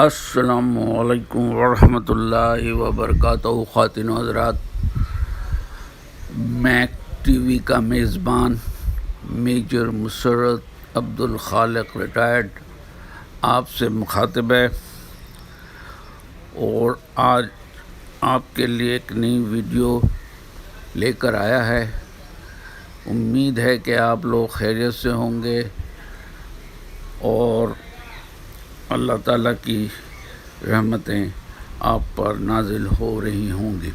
अस्सलामुअलैकुम वरहमतुल्लाहि वबरकातुहू। ख़वातीन व हज़रात, मैक टीवी का मेज़बान मेजर मुसर्रत अब्दुल खालिक रिटायर्ड आपसे मुखातिब है और आज आपके लिए एक नई वीडियो लेकर आया है। उम्मीद है कि आप लोग खैरियत से होंगे और अल्लाह ताला की रहमतें आप पर नाजिल हो रही होंगी।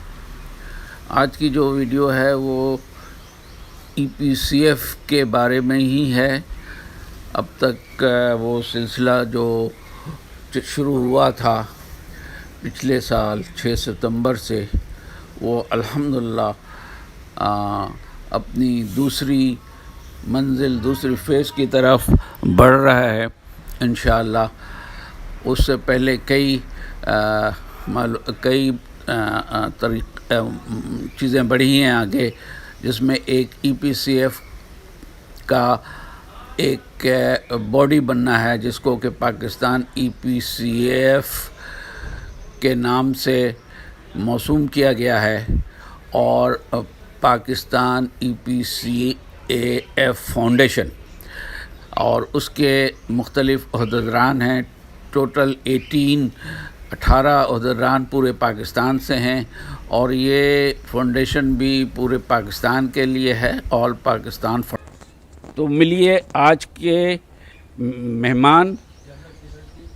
आज की जो वीडियो है वो EPCF के बारे में ही है। अब तक वो सिलसिला जो शुरू हुआ था पिछले साल 6 सितंबर से, वो अल्हम्दुलिल्लाह अपनी दूसरी मंजिल, दूसरी फेज़ की तरफ बढ़ रहा है इंशाअल्लाह। उससे पहले कई चीज़ें बढ़ी हैं आगे, जिसमें एक EPCF का एक बॉडी बनना है जिसको कि पाकिस्तान EPCF के नाम से मौसूम किया गया है और पाकिस्तान EPCAF फाउंडेशन और उसके मुख्तलिफ़ ओहदेदारान हैं। टोटल 18 ओहदेदारान पूरे पाकिस्तान से हैं और ये फाउंडेशन भी पूरे पाकिस्तान के लिए है, ऑल पाकिस्तान। तो मिलिए आज के मेहमान,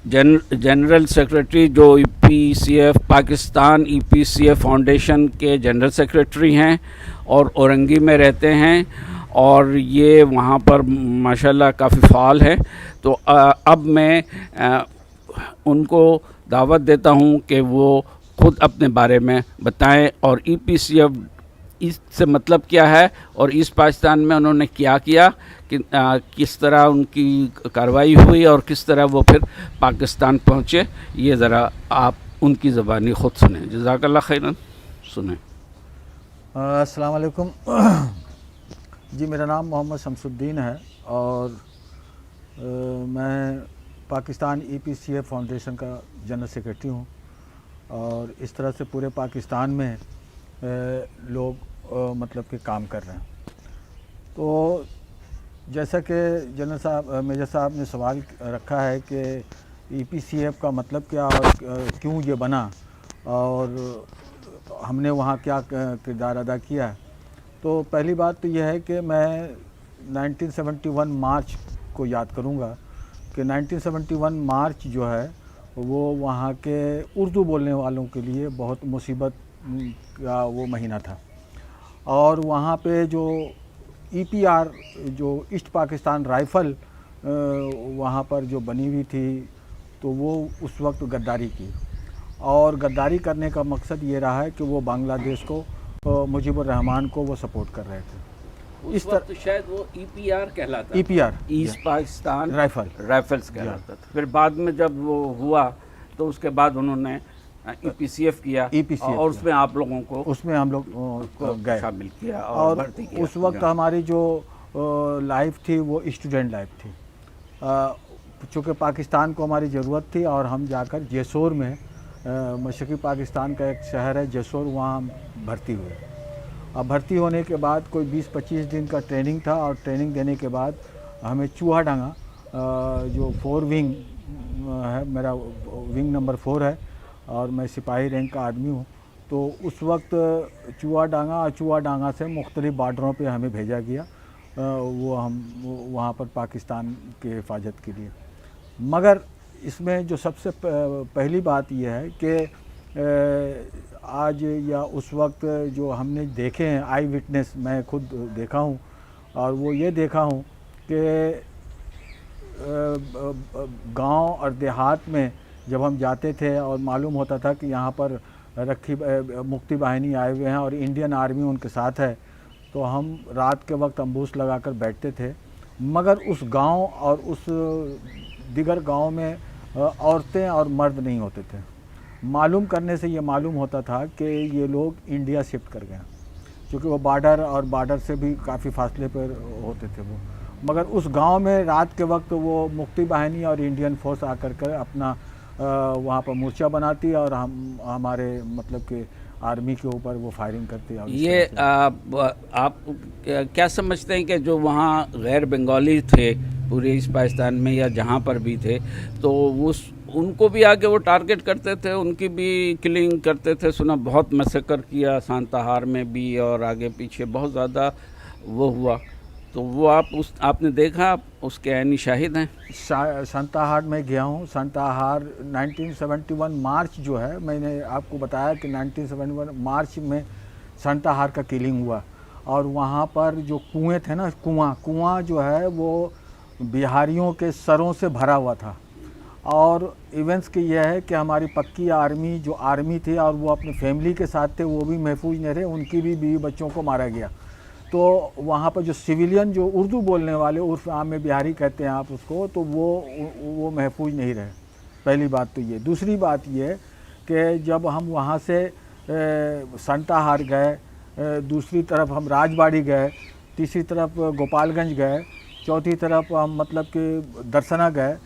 जनरल सेक्रेटरी जो EPCF पाकिस्तान EPCF फाउंडेशन के जनरल सेक्रेटरी हैं और औरंगी में रहते हैं और ये वहाँ पर माशाल्लाह काफ़ी फ़ाल है। तो अब मैं उनको दावत देता हूँ कि वो ख़ुद अपने बारे में बताएं और EPCF इससे मतलब क्या है और इस पाकिस्तान में उन्होंने क्या किया, कि किस तरह उनकी कार्रवाई हुई और किस तरह वो फिर पाकिस्तान पहुँचे। ये ज़रा आप उनकी ज़बानी ख़ुद सुने। जज़ाकल्लाह खैरन, सुने। अस्सलाम वालेकुम जी, मेरा नाम मोहम्मद शमसुद्दीन है और मैं पाकिस्तान EPCF फाउंडेशन का जनरल सेक्रेटरी हूँ और इस तरह से पूरे पाकिस्तान में लोग मतलब कि काम कर रहे हैं। तो जैसा कि जनरल साहब, मेजर साहब ने सवाल रखा है कि EPCF का मतलब क्या और क्यों ये बना और हमने वहाँ क्या किरदार अदा किया है। तो पहली बात तो यह है कि मैं 1971 मार्च को याद करूँगा कि 1971 मार्च जो है वो वहाँ के उर्दू बोलने वालों के लिए बहुत मुसीबत का वो महीना था और वहाँ पे जो EPR जो ईस्ट पाकिस्तान राइफ़ल वहाँ पर जो बनी हुई थी, तो वो उस वक्त गद्दारी की और गद्दारी करने का मकसद ये रहा है कि वो बांग्लादेश को, मुजीबुर रहमान को वो सपोर्ट कर रहे थे। इस तरह शायद वो EPR कहलाता, EPR ईस्ट पाकिस्तान राइफल्स कहलाता था। फिर बाद में जब वो हुआ तो उसके बाद उन्होंने EPCF किया और उसमें आप लोगों को, उसमें हम लोग गए, शामिल किया और भर्ती किया। उस वक्त हमारी जो लाइफ थी वो स्टूडेंट लाइफ थी, चूँकि पाकिस्तान को हमारी ज़रूरत थी और हम जाकर जेसोर में, मशरक़ी पाकिस्तान का एक शहर है जेसोर, वहाँ भर्ती हुए। अब भर्ती होने के बाद कोई 20-25 दिन का ट्रेनिंग था और ट्रेनिंग देने के बाद हमें चूहाडांगा, जो 4 विंग है, मेरा विंग नंबर 4 है और मैं सिपाही रैंक का आदमी हूँ। तो उस वक्त चूहाडांगा से मुख्तलिफ़ बार्डरों पे हमें भेजा गया, वो हम वहाँ पर पाकिस्तान की हिफाजत के लिए। मगर इसमें जो सबसे पहली बात यह है कि आज या उस वक्त जो हमने देखे हैं, आई विटनेस, मैं खुद देखा हूँ और वो ये देखा हूँ कि गांव और देहात में जब हम जाते थे और मालूम होता था कि यहाँ पर मुक्ति बाहिनी आए हुए हैं और इंडियन आर्मी उनके साथ है, तो हम रात के वक्त अम्बूस लगाकर बैठते थे। मगर उस गांव और उस दिगर गांव में औरतें और मर्द नहीं होते थे। मालूम करने से ये मालूम होता था कि ये लोग इंडिया शिफ्ट कर गए, क्योंकि वो बॉर्डर से भी काफ़ी फासले पर होते थे वो। मगर उस गांव में रात के वक्त वो मुक्ति बाहिनी और इंडियन फोर्स आकर कर अपना वहाँ पर मोर्चा बनाती और हमारे मतलब कि आर्मी के ऊपर वो फायरिंग करती है। ये आप क्या समझते हैं कि जो वहाँ गैर बंगाली थे पूरे इस पाकिस्तान में या जहाँ पर भी थे, तो उनको भी आगे वो टारगेट करते थे, उनकी भी किलिंग करते थे? सुना बहुत मैसेकर किया सांताहार में भी और आगे पीछे बहुत ज़्यादा वो हुआ, तो वो आपने देखा, आप उसके ऐनी शाहिद हैं? सांताहार में गया हूँ। सांताहार 1971 मार्च जो है, मैंने आपको बताया कि 1971 मार्च में सांताहार का किलिंग हुआ और वहाँ पर जो कुएँ थे ना, कुआं जो है वो बिहारियों के सरों से भरा हुआ था। और इवेंट्स की यह है कि हमारी पक्की आर्मी जो आर्मी थी और वो अपनी फैमिली के साथ थे, वो भी महफूज नहीं रहे, उनकी भी बीवी बच्चों को मारा गया। तो वहाँ पर जो सिविलियन जो उर्दू बोलने वाले, उर्फ आम में बिहारी कहते हैं आप उसको, तो वो महफूज नहीं रहे। पहली बात तो ये। दूसरी बात ये कि जब हम वहाँ से सांताहार गए, दूसरी तरफ हम राजबाड़ी गए, तीसरी तरफ गोपालगंज गए, चौथी तरफ हम मतलब कि दर्शना गए,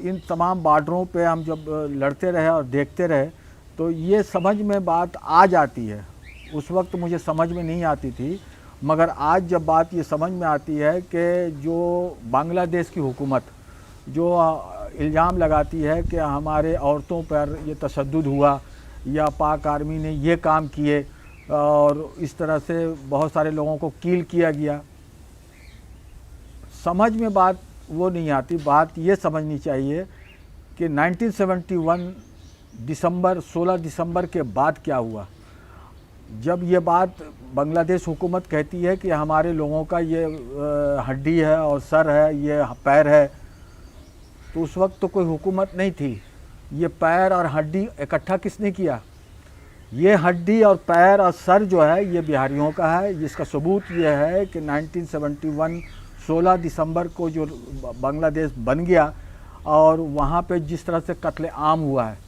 इन तमाम बॉर्डरों पे हम जब लड़ते रहे और देखते रहे, तो ये समझ में बात आ जाती है। उस वक्त मुझे समझ में नहीं आती थी, मगर आज जब बात ये समझ में आती है कि जो बांग्लादेश की हुकूमत जो इल्ज़ाम लगाती है कि हमारे औरतों पर ये तशद्दुद हुआ या पाक आर्मी ने ये काम किए और इस तरह से बहुत सारे लोगों को किल किया गया, समझ में बात वो नहीं आती। बात ये समझनी चाहिए कि 1971 16 दिसंबर के बाद क्या हुआ। जब ये बात बांग्लादेश हुकूमत कहती है कि हमारे लोगों का ये हड्डी है और सर है, ये पैर है, तो उस वक्त तो कोई हुकूमत नहीं थी। ये पैर और हड्डी इकट्ठा किसने किया? ये हड्डी और पैर और सर जो है ये बिहारियों का है, जिसका सबूत ये है कि 1971 16 दिसंबर को जो बांग्लादेश बन गया और वहाँ पे जिस तरह से कत्लेआम हुआ है,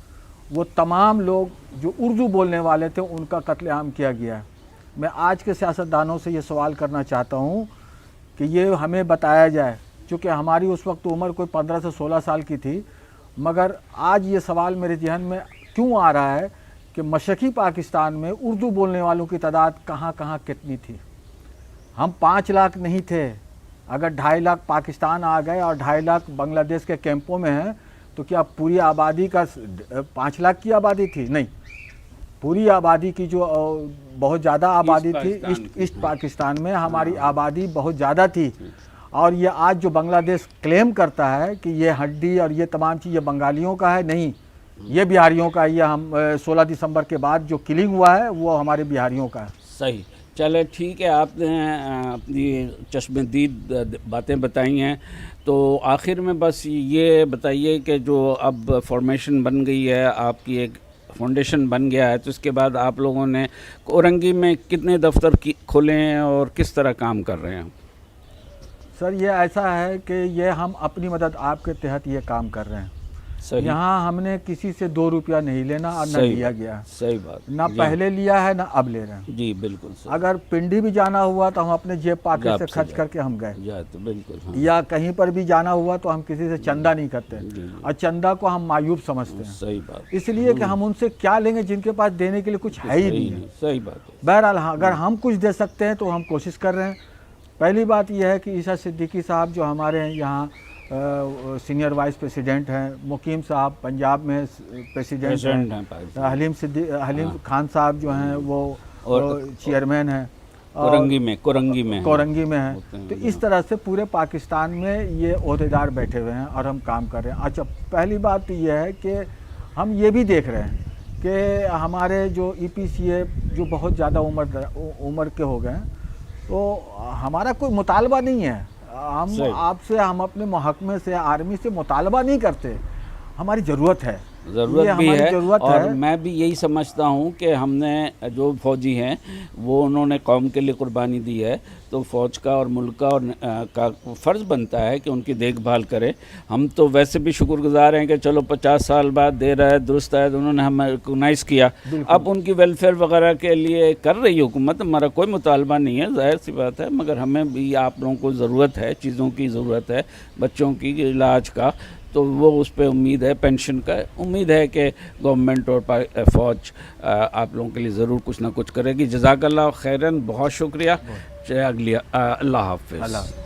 वो तमाम लोग जो उर्दू बोलने वाले थे उनका कत्लेआम किया गया है। मैं आज के सियासतदानों से ये सवाल करना चाहता हूँ कि ये हमें बताया जाए, क्योंकि हमारी उस वक्त उम्र कोई 15 से 16 साल की थी, मगर आज ये सवाल मेरे जहन में क्यों आ रहा है कि मशरक़ी पाकिस्तान में उर्दू बोलने वालों की तादाद कहाँ कहाँ कितनी थी। हम 5 लाख नहीं थे। अगर 2.5 लाख पाकिस्तान आ गए और 2.5 लाख बांग्लादेश के कैंपों में हैं, तो क्या पूरी आबादी का 5 लाख की आबादी थी? नहीं, पूरी आबादी की जो बहुत ज़्यादा आबादी थी ईस्ट पाकिस्तान में, हमारी आबादी बहुत ज़्यादा थी। और ये आज जो बांग्लादेश क्लेम करता है कि ये हड्डी और ये तमाम चीज़ें बंगालियों का है, नहीं, ये बिहारियों का। ये हम 16 दिसंबर के बाद जो किलिंग हुआ है वो हमारे बिहारियों का है। सही, चले ठीक है, आपने अपनी चश्मदीद बातें बताई हैं। तो आखिर में बस ये बताइए कि जो अब फॉर्मेशन बन गई है, आपकी एक फाउंडेशन बन गया है, तो इसके बाद आप लोगों ने कोरंगी में कितने दफ्तर खोले हैं और किस तरह काम कर रहे हैं? सर ये ऐसा है कि ये हम अपनी मदद आपके तहत ये काम कर रहे हैं। यहाँ हमने किसी से 2 रुपया नहीं लेना और न लिया गया। सही बात, ना पहले लिया है ना अब ले रहे हैं। जी बिल्कुल सही। अगर पिंडी भी जाना हुआ तो हम अपने जेब पॉकेट से खर्च करके हम गए, तो बिल्कुल हाँ। या कहीं पर भी जाना हुआ तो हम किसी से चंदा नहीं करते, और चंदा को हम मायूब समझते हैं। सही बात, इसलिए कि हम उनसे क्या लेंगे जिनके पास देने के लिए कुछ है ही नहीं। सही बात है। बहरहाल अगर हम कुछ दे सकते हैं तो हम कोशिश कर रहे हैं। पहली बात यह है कि ईसा सिद्दीकी साहब जो हमारे यहाँ सीनियर वाइस प्रेसिडेंट हैं, मुकीम साहब पंजाब में प्रेसिडेंट हैं, हलीम खान साहब जो हैं वो चेयरमैन हैं, कोरंगी में हैं। तो इस तरह से पूरे पाकिस्तान में ये ओहदेदार बैठे हुए हैं और हम काम कर रहे हैं। अच्छा, पहली बात तो ये है कि हम ये भी देख रहे हैं कि हमारे जो EPCA जो बहुत ज़्यादा उम्र के हो गए हैं, तो हमारा कोई मुतालबा नहीं है। हम आपसे, हम अपने महकमे से, आर्मी से मुतालबा नहीं करते। हमारी ज़रूरत है, ज़रूरत भी है, और मैं भी यही समझता हूँ कि हमने जो फ़ौजी हैं वो उन्होंने कौम के लिए कुर्बानी दी है, तो फ़ौज का और मुल्क का और का फ़र्ज़ बनता है कि उनकी देखभाल करें। हम तो वैसे भी शुक्रगुज़ार हैं कि चलो 50 साल बाद दे रहा है, दुरुस्त है, तो उन्होंने हमें रिकॉग्नाइज़ किया। अब उनकी वेलफेयर वगैरह के लिए कर रही है हुकूमत, हमारा कोई मुतालबा नहीं है, ज़ाहिर सी बात है, मगर हमें भी आप लोगों को ज़रूरत है, चीज़ों की ज़रूरत है, बच्चों की इलाज का। तो वो उस पर उम्मीद है, पेंशन का उम्मीद है कि गवर्नमेंट और फ़ौज आप लोगों के लिए ज़रूर कुछ ना कुछ करेगी। जज़ाकल्लाह खैरन, बहुत शुक्रिया। अगली अल्लाह हाफ़िज़।